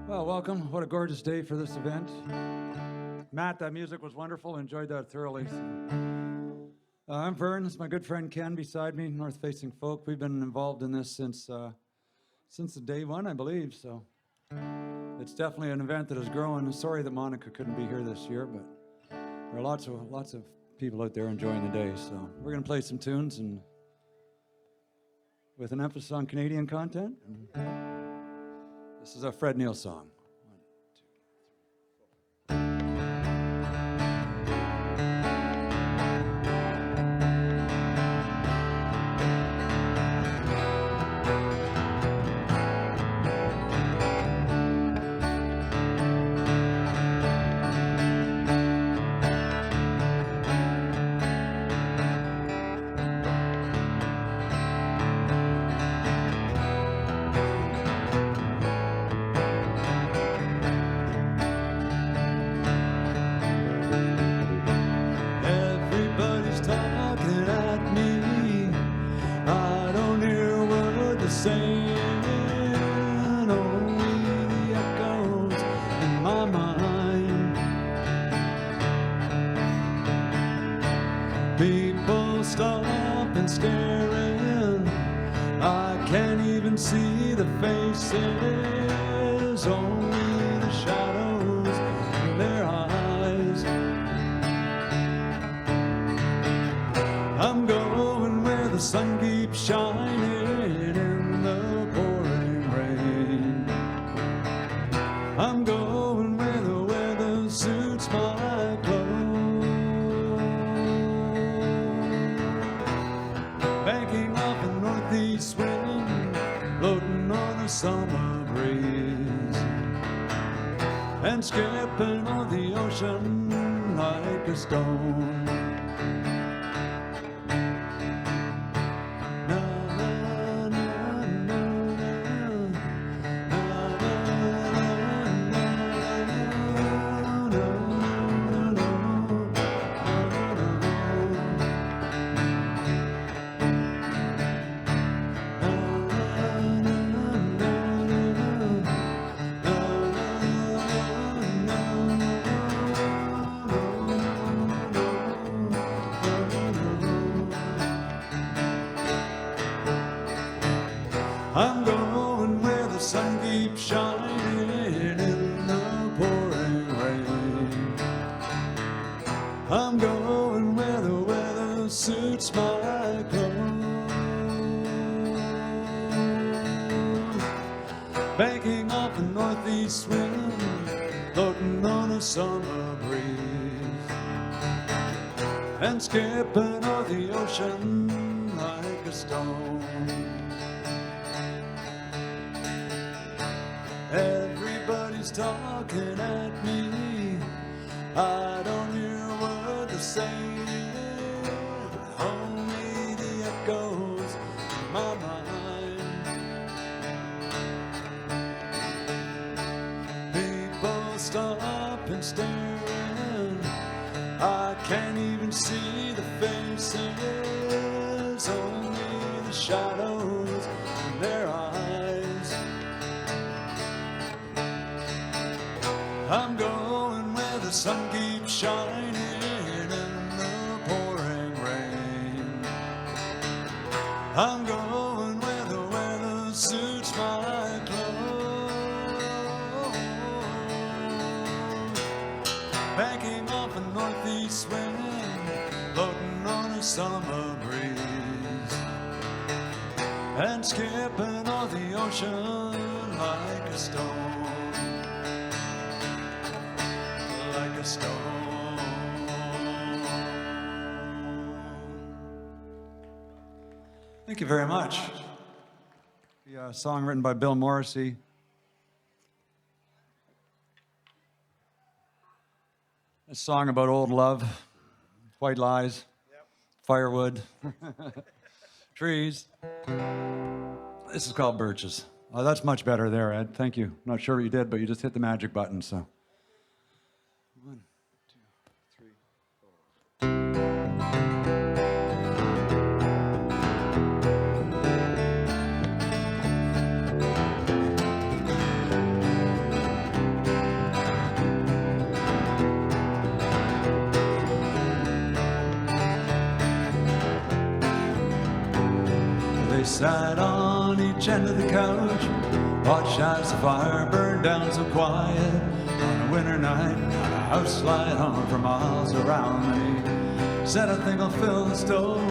Well, welcome. What a gorgeous day for this event. Matt, that music was wonderful. Enjoyed that thoroughly. I'm Vern. This is my good friend Ken beside me, NorthFacing Folk. We've been involved in this since the day one, I believe. So it's definitely an event that is growing. Sorry that Monica couldn't be here this year, but there are lots of people out there enjoying the day. So we're going to play some tunes and with an emphasis on Canadian content. This is a Fred Neil song. People stop and staring. I can't even see the faces, only the shadows in their eyes. I'm going where the sun keeps shining in the pouring rain. I'm going where the weather suits my clothes. Banking off a northeast wind, floating on a summer breeze, and skipping on the ocean like a stone. I'm going where the sun keeps shining in the pouring rain. I'm going where the weather suits my clothes. Banking off a northeast wind, floating on a summer breeze, and skipping on the ocean like a stone. Everybody's talking at me. I don't hear a word they're saying, only the echoes in my mind. People stop and staring. I can't even see the faces, only the shadows in their eyes. I'm going where the sun keeps shining in the pouring rain. I'm going where the weather suits my clothes. Banking off a northeast wind, floating on a summer breeze, and skipping on the ocean like a stone. Like a stone. Thank you very much. The song written by Bill Morrissey. A song about old love, white lies, firewood, trees. This is called Birches. Oh, that's much better there, Ed. Thank you. Not sure what you did, but you just hit the magic button, so. 1, 2, 3, 4. sat on each end of the couch, watched as the fire burned down so quiet on a winter night. Not a house light on for miles around me. Said, I think I'll fill the stove,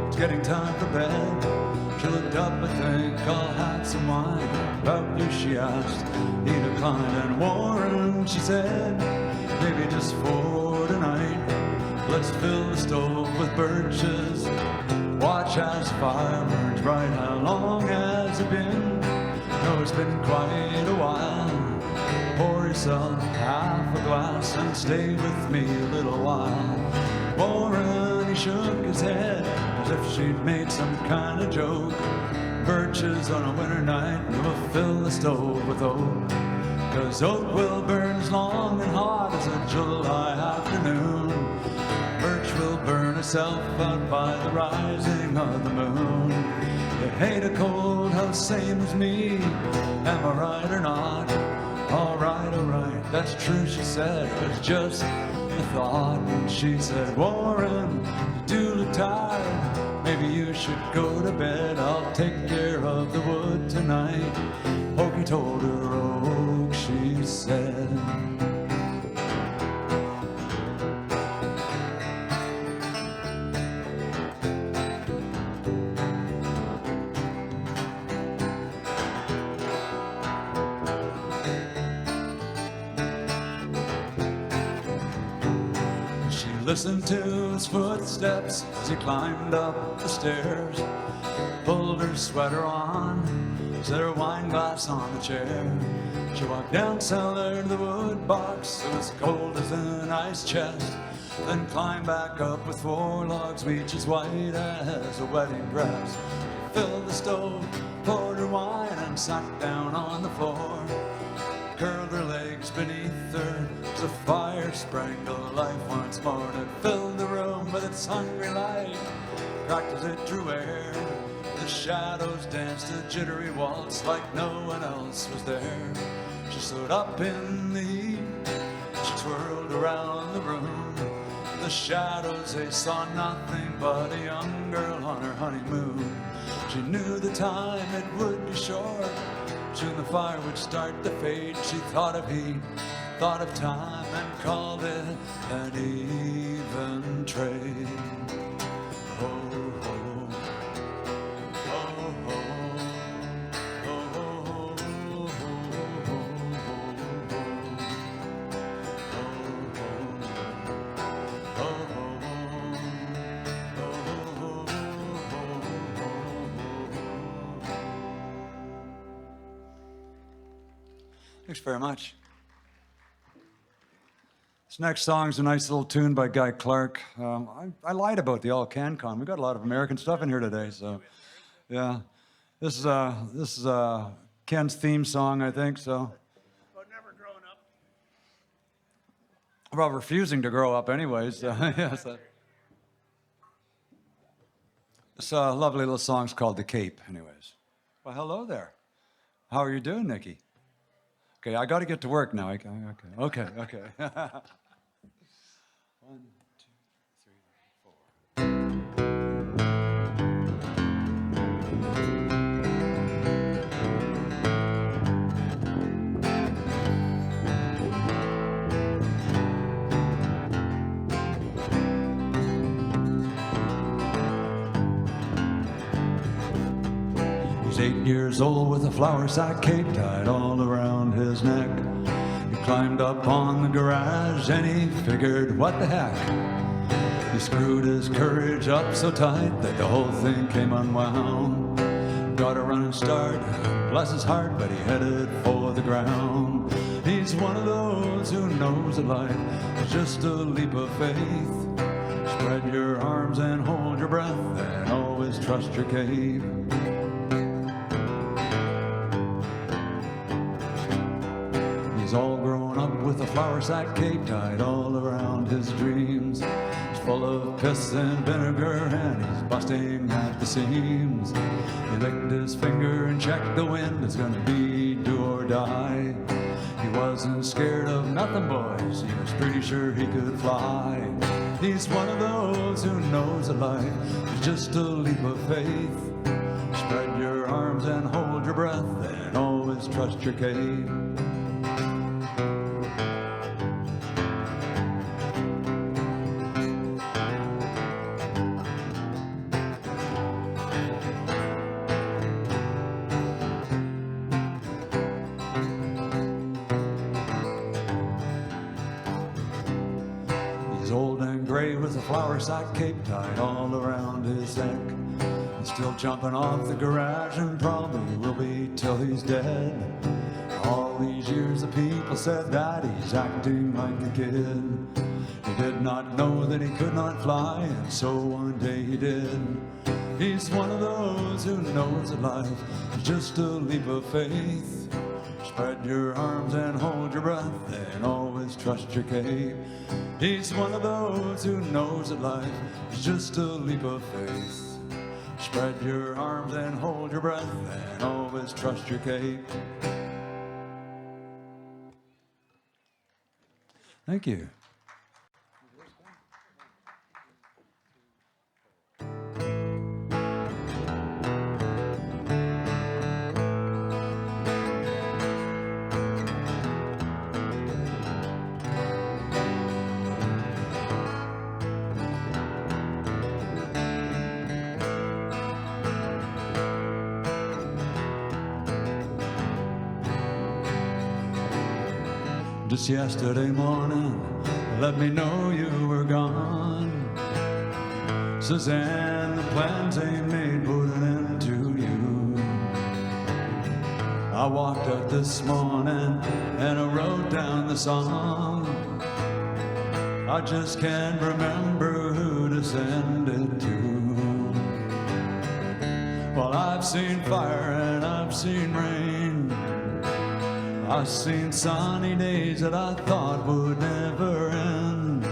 it's getting time for bed. She looked up, I think I'll have some wine. About you, she asked. He declined. And Warren, she said, maybe just for tonight, let's fill the stove with birches, watch as fire burns bright. How long has it been? No, it's been quite a while. Pour yourself half a glass and stay with me a little while. Warren, he shook his head as if she'd made some kind of joke. Birches on a winter night, we'll fill the stove with oak. 'Cause oak will burn as long and hot as a July afternoon. Birch will burn itself out by the rising of the moon. You hate a cold house same as me, am I right or not? All right, that's true, she said, it was just a thought. And she said, Warren, you do look tired, maybe you should go to bed. I'll take care of the wood tonight. Oaky told her, Oak, she said. Listened to his footsteps as he climbed up the stairs, pulled her sweater on, set her wine glass on the chair. She walked down cellar to the wood box, it was cold as an ice chest, then climbed back up with 4 logs, each as white as a wedding dress. She filled the stove, poured her wine, and sat down on the floor. Curled her legs beneath her as the fire sprang to life once more. It filled the room with its hungry light, cracked as it drew air. The shadows danced a jittery waltz like no one else was there. She stood up in the heat, she twirled around the room. The shadows, they saw nothing but a young girl on her honeymoon. She knew the time it would be short, soon the fire would start to fade. She thought of heat, thought of time, and called it an even trade. Ho, ho, ho, ho, ho, Thanks very much. This next song's a nice little tune by Guy Clark. I lied about the All CanCon. We got a lot of American stuff in here today, so yeah. This is Ken's theme song, I think. So. About never growing up. Well, refusing to grow up, anyways. Yes. This lovely little song's called "The Cape," anyways. Well, hello there. How are you doing, Nikki? Okay, I got to get to work now. Okay. 1, 2, 3, 4. He's 8 years old with a flour sack cape tied all around his neck. He climbed up on the garage and he figured, what the heck? He screwed his courage up so tight that the whole thing came unwound. Got a running start, bless his heart, but he headed for the ground. He's one of those who knows that life is just a leap of faith. Spread your arms and hold your breath and always trust your cave. He's all grown up with a flour sack cape tied all around his dreams. He's full of piss and vinegar and he's busting at the seams. He licked his finger and checked the wind, it's gonna be do or die. He wasn't scared of nothing, boys, he was pretty sure he could fly. He's one of those who knows that life is just a leap of faith. Spread Spread your arms and hold your breath, and always trust your cave. He's old and gray with a flour sack cape tied all around his neck. He's still jumping off the garage and probably will be till he's dead. All these years the people said that he's acting like a kid. He did not know that he could not fly, and so one day he did. He's one of those who knows that life is just a leap of faith. Spread your arms and hold your breath, and always trust your cape. He's one of those who knows that life is just a leap of faith. Spread your arms and hold your breath, and always trust your cape. Thank you. Just yesterday morning, let me know you were gone. Suzanne, the plans ain't made, put an end to you. I walked up this morning and I wrote down the song. I just can't remember who to send it to. Well, I've seen fire and I've seen rain. I've seen sunny days that I thought would never end.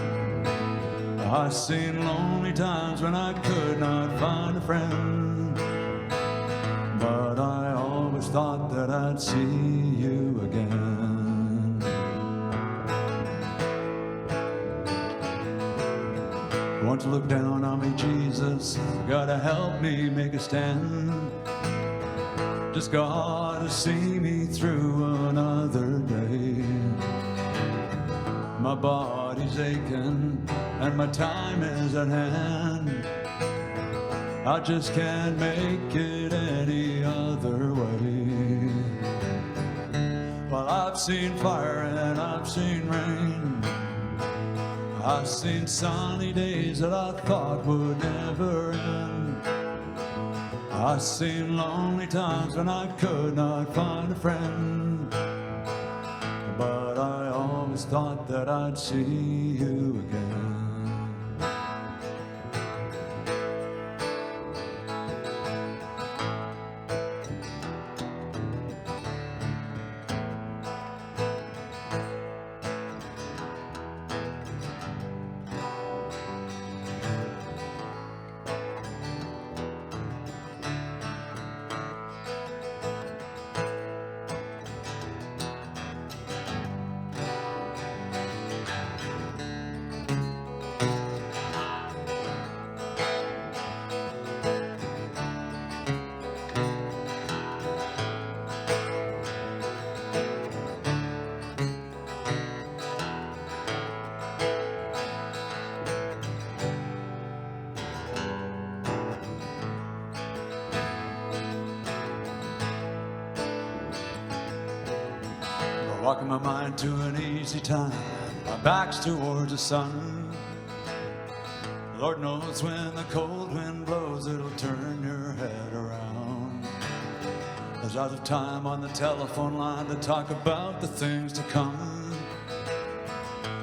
I've seen lonely times when I could not find a friend. But I always thought that I'd see you again. Won't you look down on me, Jesus? Gotta help me make a stand. Just gotta see me through another day. My body's aching and my time is at hand. I just can't make it any other way. Well, I've seen fire and I've seen rain. I've seen sunny days that I thought would never end. I've seen lonely times when I could not find a friend. But I always thought that I'd see you again. Walking my mind to an easy time, my back's towards the sun. Lord knows when the cold wind blows, it'll turn your head around. There's lots of time on the telephone line to talk about the things to come.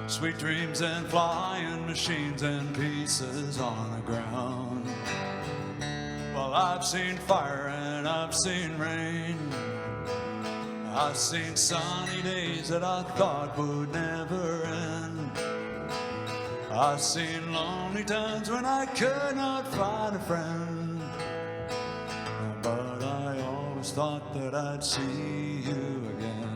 Sweet dreams and flying machines and pieces on the ground. Well, I've seen fire and I've seen rain. I've seen sunny days that I thought would never end. I've seen lonely times when I could not find a friend. But I always thought that I'd see you again.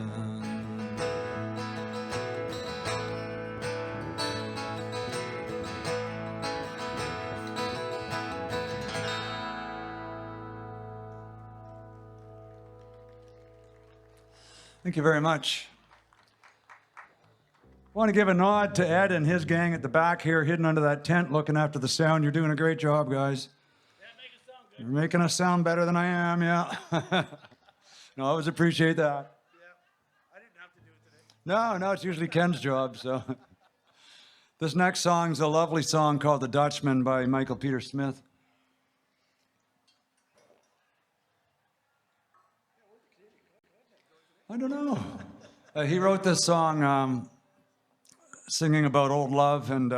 Thank you very much. I want to give a nod to Ed and his gang at the back here, hidden under that tent, looking after the sound. You're doing a great job, guys. Yeah, make it sound good. You're making us sound better than I am, yeah. No, I always appreciate that. Yeah, I didn't have to do it today. No, it's usually Ken's job, so. This next song's a lovely song called The Dutchman by Michael Peter Smith. I don't know. He wrote this song singing about old love and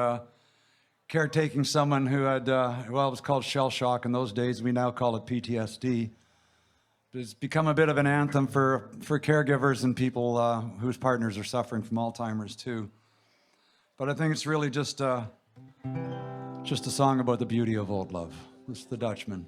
caretaking someone who had, it was called shell shock in those days. We now call it PTSD. It's become a bit of an anthem for caregivers and people whose partners are suffering from Alzheimer's too. But I think it's really just a song about the beauty of old love. It's The Dutchman.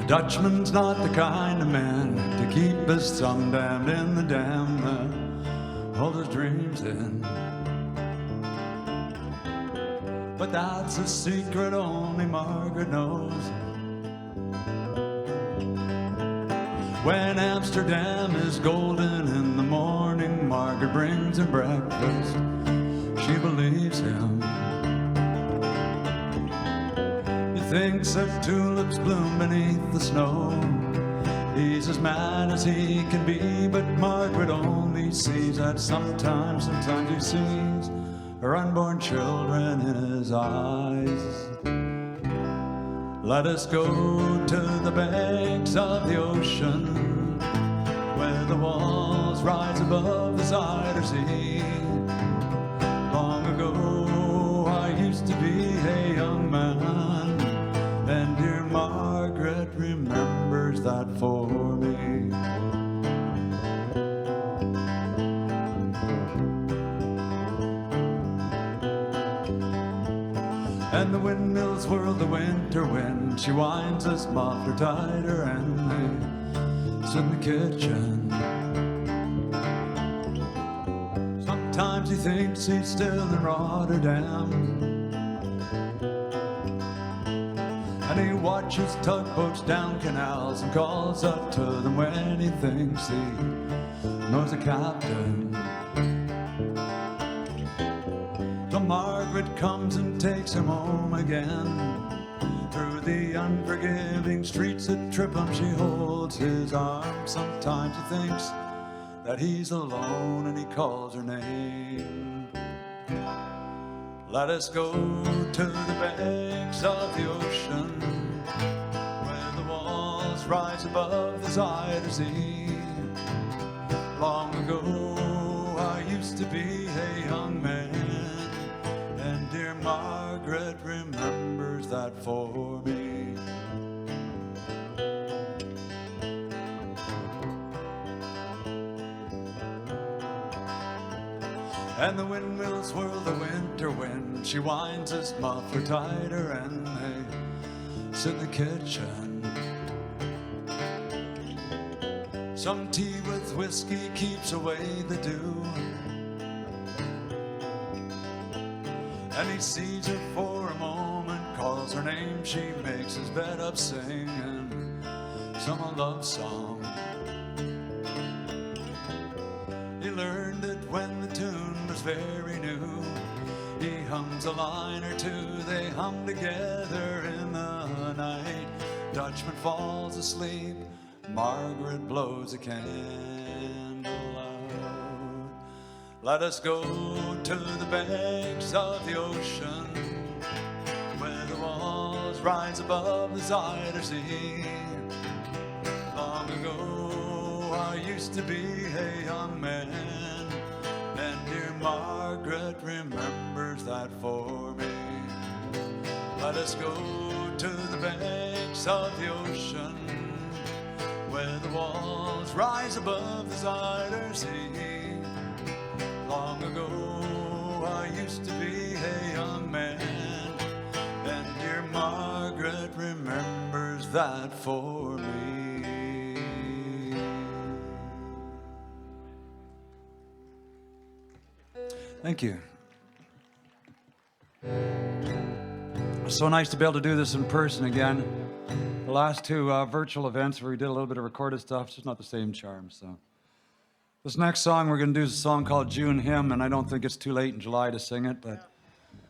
Dutchman's not the kind of man to keep his thumb damned in the dam that hold his dreams in. But that's a secret only Margaret knows. When Amsterdam is golden in the morning, Margaret brings him breakfast. She believes him. Thinks that tulips bloom beneath the snow. He's as mad as he can be, but Margaret only sees that sometimes he sees her unborn children in his eyes. Let us go to the banks of the ocean, where the walls rise above the Zuyder Sea. Long ago I used to be a young man, and dear Margaret remembers that for me. And the windmills whirl the winter wind. She winds his muffler tighter, and they sit in the kitchen. Sometimes he thinks he's still in Rotterdam, and he watches tugboats down canals and calls up to them when he thinks he knows the captain. Till Margaret comes and takes him home again. Through the unforgiving streets that trip him, she holds his arm. Sometimes he thinks that he's alone and he calls her name. Let us go to the banks of the ocean, where the walls rise above the Zuyder Sea. Long ago I used to be a young man, and dear Margaret remembers that for me. And the windmills whirl the winter wind. She winds his muffler tighter, and they sit in the kitchen. Some tea with whiskey keeps away the dew, and he sees her for a moment, calls her name. She makes his bed up singing some love song. He learned it when the tune was very new. He hums a line or two, they hum together in the night. Dutchman falls asleep, Margaret blows a candle out. Let us go to the banks of the ocean, where the walls rise above the Zuyder Sea. Long ago I used to be a young man, and dear Margaret remembers that for me. Let us go to the banks of the ocean, where the walls rise above the Zuyder Sea. Long ago I used to be a young man, and dear Margaret that remembers that for me. Thank you. It's so nice to be able to do this in person again. The last two virtual events where we did a little bit of recorded stuff, it's just not the same charm. So this next song we're going to do is a song called June Hymn, and I don't think it's too late in July to sing it, but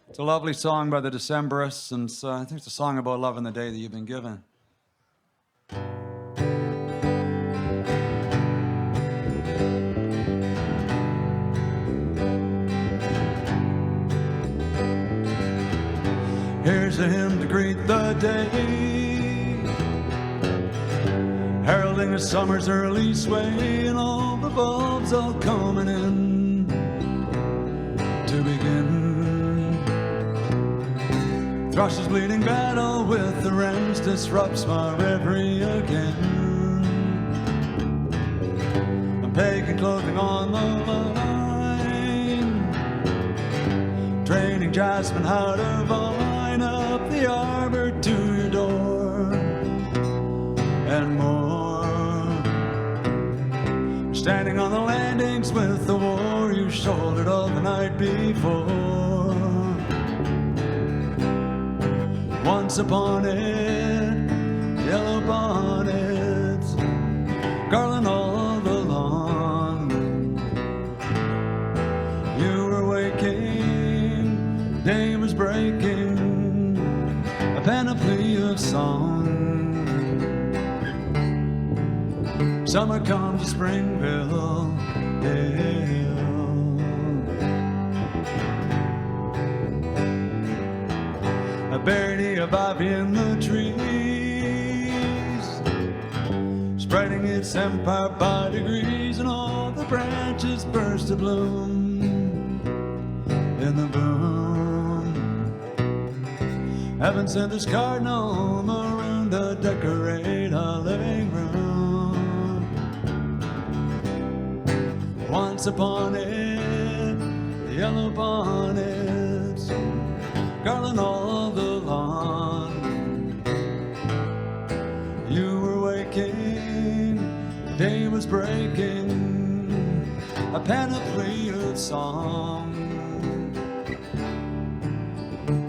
it's a lovely song by the Decemberists, and I think it's a song about loving the day that you've been given. Here's a hymn to greet the day, heralding the summer's early sway, and all the bulbs all coming in to begin. Thrushes bleeding battle with the wrens disrupts my reverie again. And pagan clothing on the line, training jasmine how to vine up the arbor to your door and more. Standing on the landings with the war you shouldered all the night before. Once upon it, yellow bonnets garland all the lawn. You were waking, day was breaking, a panoply of song. Summer comes to Springville Hill. A birdie of ivy in the trees, spreading its empire by degrees, and all the branches burst to bloom in the boom. Heaven sent this cardinal maroon to decorate our living room. Once upon it, the yellow bonnets garland all the lawn. You were waking, the day was breaking, a panoply of song.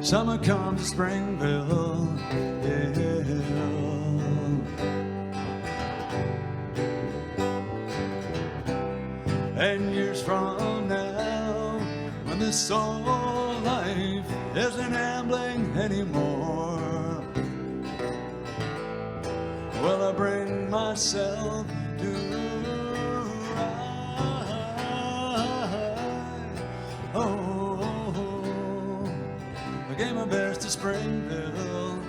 Summer comes to Springville Hill. And years from now, when this soul life isn't ambling anymore, will I bring myself to ride? Oh, I gave my best to Springville Hill.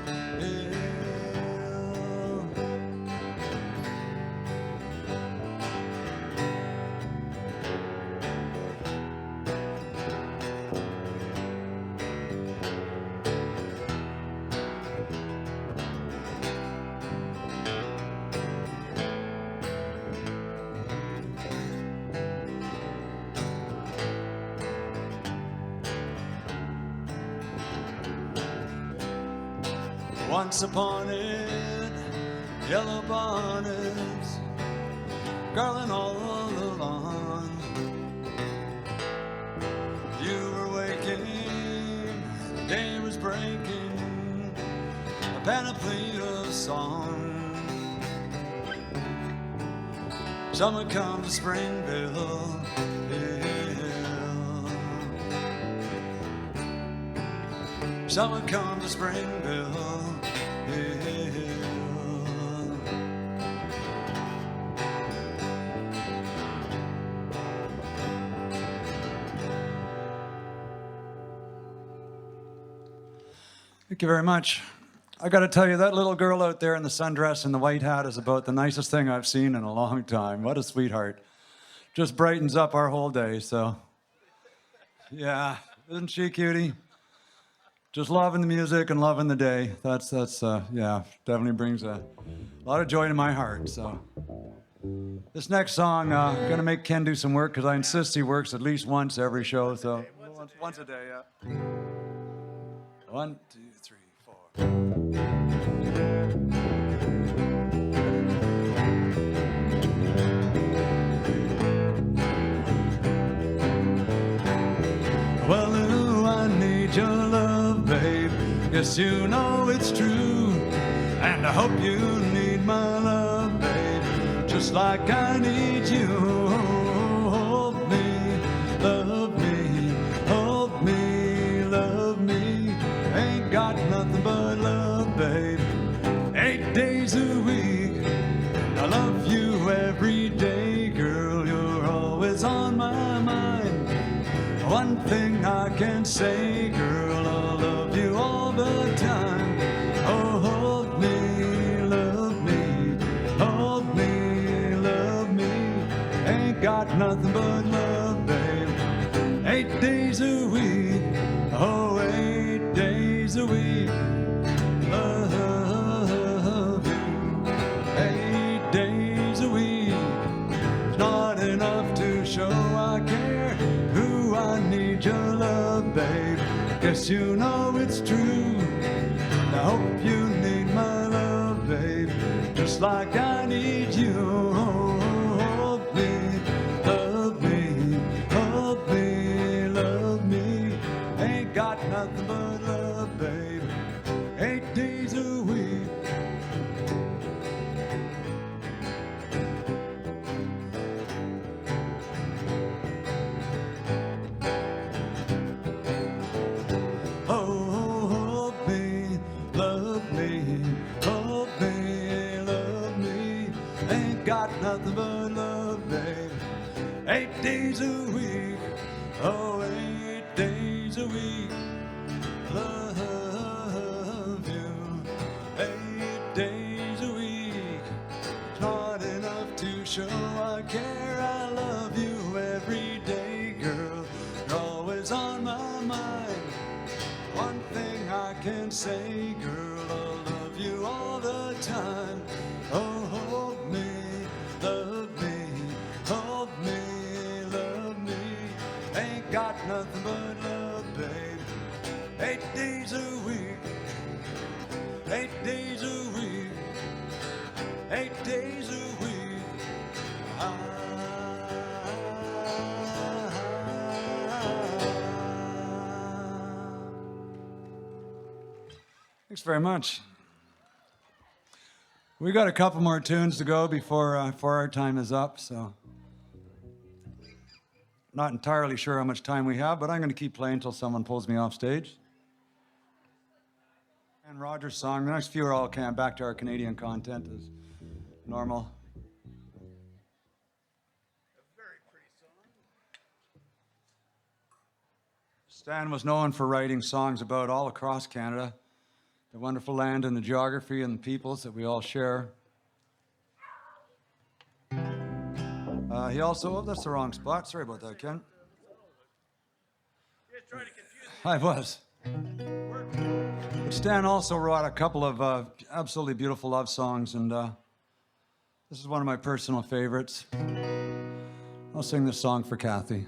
Once upon it, yellow bonnets garland all the lawn. You were waking, the day was breaking, a panoply of song. Summer comes to Springville Hill. Summer comes to Springville Hill. Thank you very much. I got to tell you, that little girl out there in the sundress and the white hat is about the nicest thing I've seen in a long time. What a sweetheart. Just brightens up our whole day, so. Yeah, isn't she cutie? Just loving the music and loving the day. That's yeah, definitely brings a lot of joy to my heart, so. This next song, gonna make Ken do some work, because I insist he works at least once every show, so. Once a day, yeah. 1, 2, 3, 4. guess you know it's true. And I hope you need my love, babe, just like I need you. Hold me, love me, hold me, love me. Ain't got nothing but love, babe, 8 days a week. I love you every day, girl, you're always on my mind. One thing I can say, girl, I love you all the time. Oh, hold me, love me, hold me, love me. Ain't got nothing but love, babe, 8 days a week. Oh, 8 days a week. Love you 8 days a week. It's not enough to show I care. Who I need your love, babe. Guess you know it's true. I hope you need my love, babe, just like I need you. Hold me, love me, hold me, love me. Ain't got nothing but love, babe, 8 days a week. Nothing but love, babe, 8 days a week. Oh, 8 days a week. Love you 8 days a week. It's not enough to show I care. I love you every day, girl, you're always on my mind. One thing I can say, girl, I love you all the time. Oh, hold me, love me, hold me, love me. Ain't got nothing but love, babe, 8 days a week. 8 days a week. 8 days a week. Thanks very much. We got a couple more tunes to go before our time is up, so not entirely sure how much time we have, but I'm going to keep playing until someone pulls me off stage. And Roger's song. The next few are all back to our Canadian content as normal. A very pretty song. Stan was known for writing songs about all across Canada, the wonderful land and the geography and the peoples that we all share. He also, oh, that's the wrong spot. Sorry about that, Ken. You're trying to confuse I was. But Stan also wrote a couple of absolutely beautiful love songs, and this is one of my personal favorites. I'll sing this song for Kathy.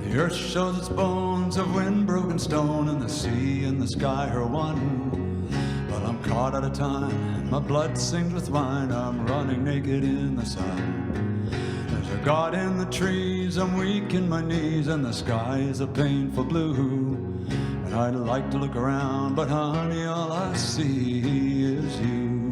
The earth shows its bones of wind-broken stone, and the sea and the sky are one. But I'm caught out of time, and my blood sings with wine. I'm running naked in the sun. There's a God in the trees, I'm weak in my knees, and the sky is a painful blue. And I'd like to look around, but honey, all I see is you.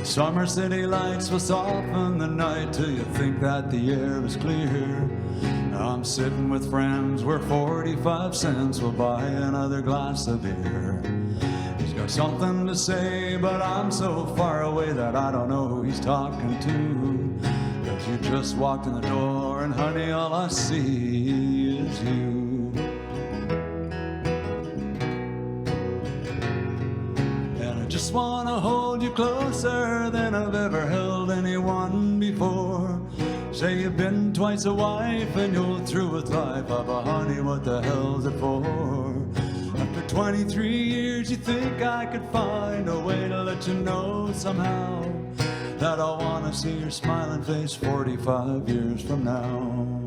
Summer city lights will soften the night till you think that the air is clear. I'm sitting with friends where 45 cents will buy another glass of beer. He's got something to say, but I'm so far away that I don't know who he's talking to. 'Cause you just walked in the door, and honey, all I see is you. Just wanna hold you closer than I've ever held anyone before. Say you've been twice a wife and you're through with life. Oh, but honey, what the hell's it for? After 23 years, you think I could find a way to let you know somehow that I wanna see your smiling face 45 years from now.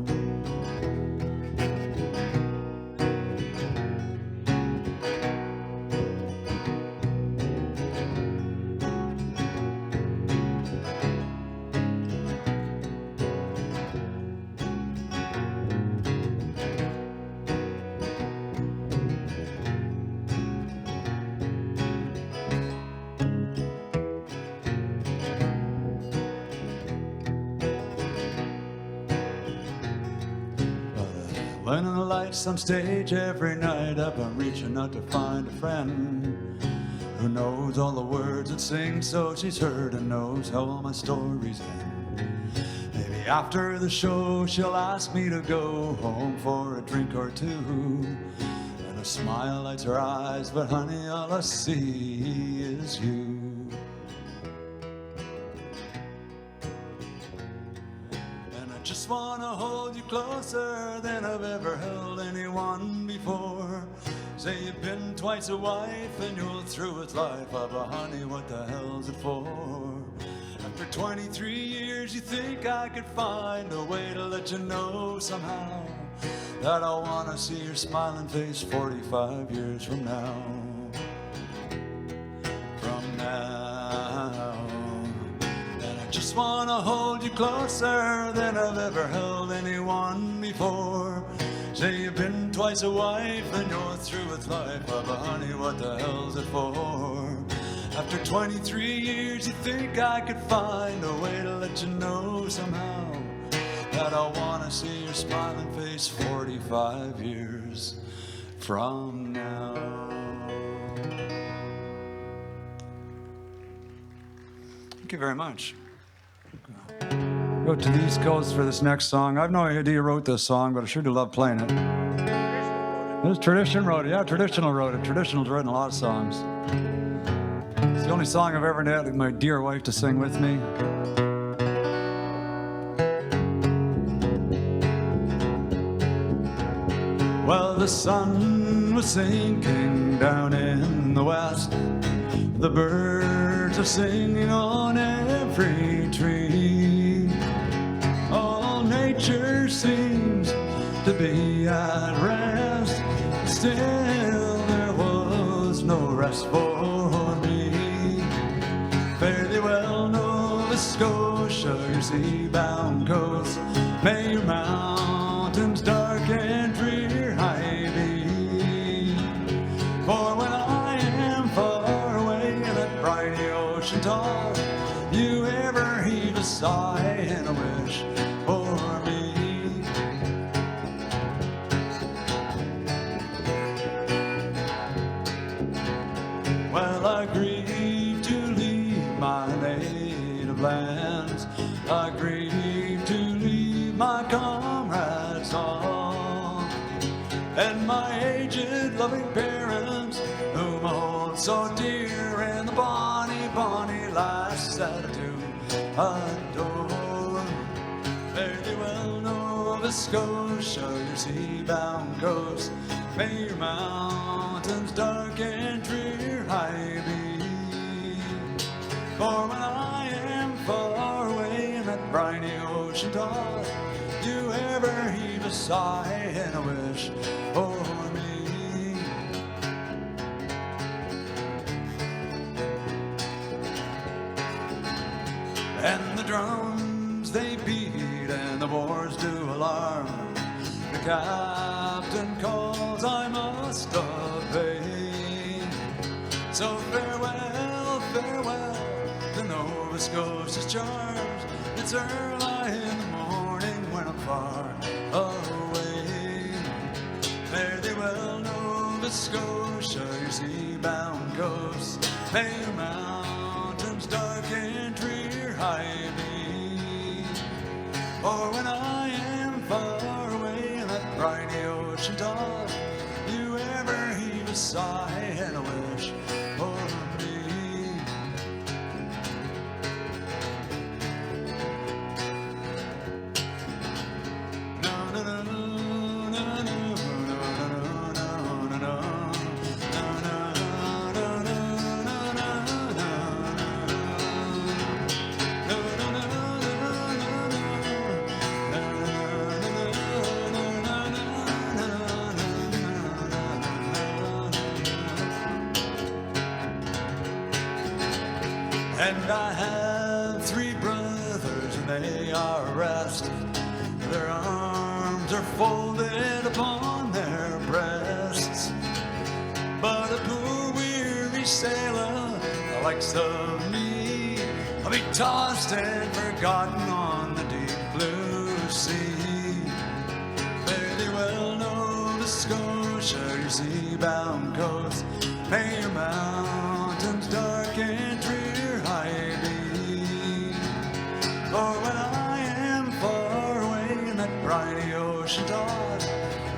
And the lights on stage every night up, I'm reaching out to find a friend who knows all the words and sings, so she's heard and knows how all my stories end. Maybe after the show she'll ask me to go home for a drink or two, and a smile lights her eyes, but honey, all I see is you. Just wanna hold you closer than I've ever held anyone before. Say you've been twice a wife and you're through with life. Oh, but honey, what the hell's it for? After 23 years, you think I could find a way to let you know somehow that I wanna see your smiling face 45 years from now. From now. Just wanna hold you closer than I've ever held anyone before. Say you've been twice a wife and you're through with life. Oh, but honey, what the hell's it for? After 23 years, you think I could find a way to let you know somehow that I wanna see your smiling face 45 years from now. Thank you very much. Go to the East Coast for this next song. I have no idea who wrote this song, but I sure do love playing it. This Tradition wrote it. Yeah, Traditional wrote it. Traditional's written a lot of songs. It's the only song I've ever had my dear wife to sing with me. Well, the sun was sinking down in the west. The birds are singing on every tree. All nature seems to be at rest. Still there was no rest for me. Fare thee well, Nova Scotia, your sea-bound coast. May your mountains dark and drear high be. For when I am far away in that briny ocean toss, you ever heave a sigh and a wish for me. Well, I grieve to leave my native lands. I grieve to leave my comrades all, and my aged loving parents whom I hold so dear, and the bonny, bonny lass that I do adore. Fare thee well, Nova Scotia, your sea-bound coast. May your mountains dark and drear high be. For when I am far away in that briny ocean toss, you ever heave a sigh and a wish for me. And the drums they beat and the wars do alarm. The captain calls, I must obey. So farewell, farewell to Nova Scotia's charms. It's early in the morning when I'm far away. Fare thee well, Nova Scotia, your sea-bound coast. May your mountains dark and drear high be. For when I am far away in that briny ocean toss, you ever heave a sigh and a wish for me. No, no, no, no, no, no, no, no, no, no. And I have 3 brothers, and they are rested. Their arms are folded upon their breasts. But a poor weary sailor, the likes of me, I'll be tossed and forgotten on the deep blue sea. Fare thee well, sea-bound coast. May your mountains dark and drear high be. For when I am far away in that briny ocean tide,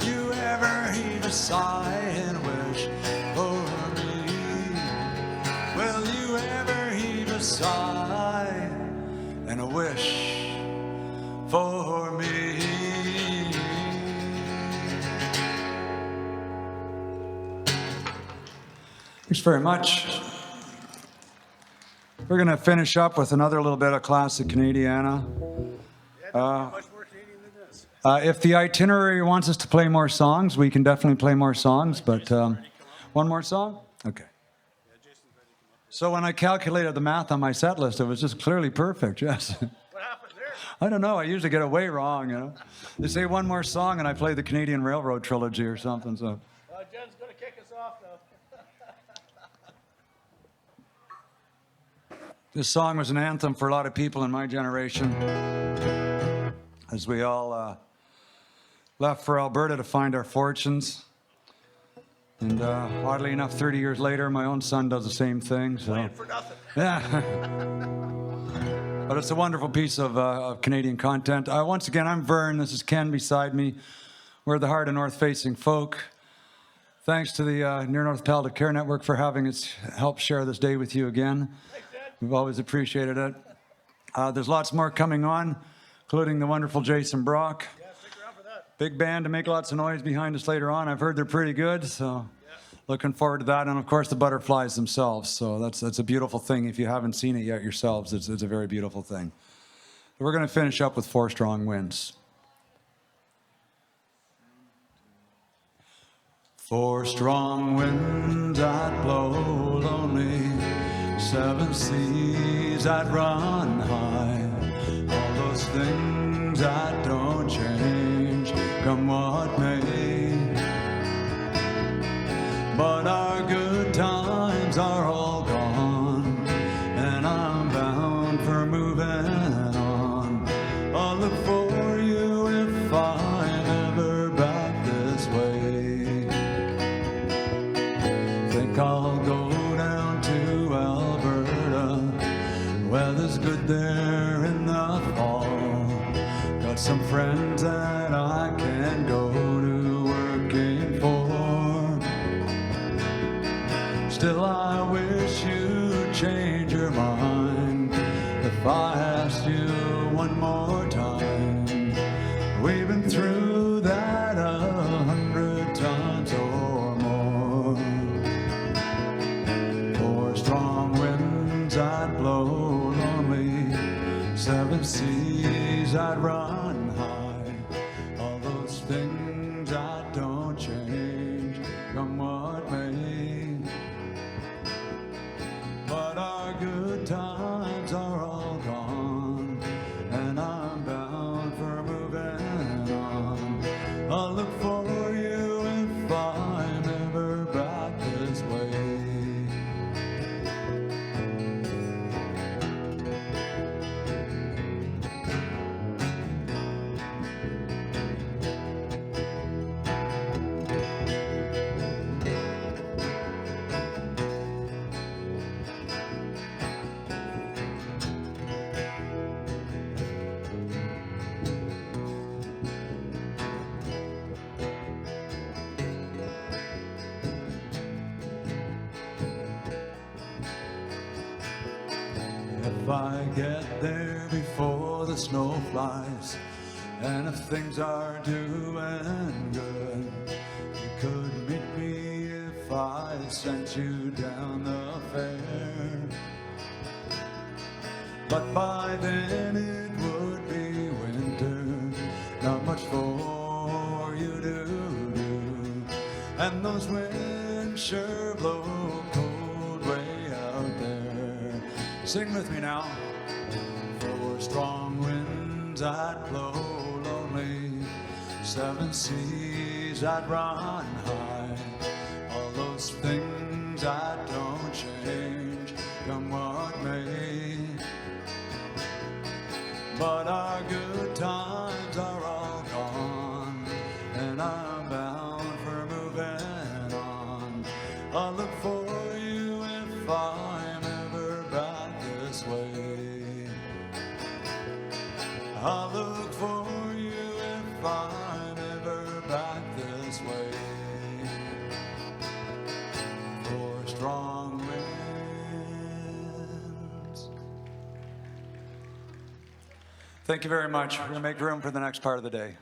you ever heave a sigh and wish for me? Will you ever heave a sigh and a wish for me? Thanks very much. We're going to finish up with another little bit of classic Canadiana. Much more Canadian than this. If the itinerary wants us to play more songs, we can definitely play more songs, but one more song? Okay. So when I calculated the math on my set list, it was just clearly perfect, yes. What happened there? I don't know, I usually get it way wrong, you know. They say one more song and I play the Canadian Railroad trilogy or something, so. Jen's going to kick us off now. This song was an anthem for a lot of people in my generation as we all left for Alberta to find our fortunes. And oddly enough, 30 years later, my own son does the same thing. So. Playing for nothing. Yeah. But it's a wonderful piece of Canadian content. Once again, I'm Vern. This is Ken beside me. We're the heart of NorthFacing Folk. Thanks to the Near North Palliative Care Network for having us help share this day with you again. We've always appreciated it. There's lots more coming on, including the wonderful Jason Brock. Yeah, stick around for that. Big band to make lots of noise behind us later on. I've heard they're pretty good, so looking forward to that. And of course, the Butterflies themselves. So that's a beautiful thing. If you haven't seen it yet yourselves, it's a very beautiful thing. We're going to finish up with 4 Strong Winds. 4 strong winds that blow lonely, 7 seas that run high, all those things that don't change, come what may. But our good times are all gone, and I'm bound for moving on. I'll look for you if I'm ever back this way. Think I'll go down to Alberta, weather's good there in the fall. Got some friends that I can go to working for. Still I wish you'd change your mind if I asked you one more time. We've been through that 100 times or more. 4 strong winds that blow lonely, 7 seas that run high, all those things that don't change, come what may. But our good times are all gone, and I'm bound for moving on. I'll look for you if I'm ever back this way. If I get there before the snow flies, and if things are doing good, you could meet me if I sent you down the fair. But by then it would be winter, not much for you to do, and those winds sure blow cold way out there. Sing with me now. 4 strong winds that blow lonely, 7 seas that run high, all those things that don't change, come what may. But our good times are all gone, and I'm bound for moving I'll look for you if I'm ever back this way. I'll look for you if I'm ever back this way. For strong winds. Thank you very much. We're going to make room for the next part of the day.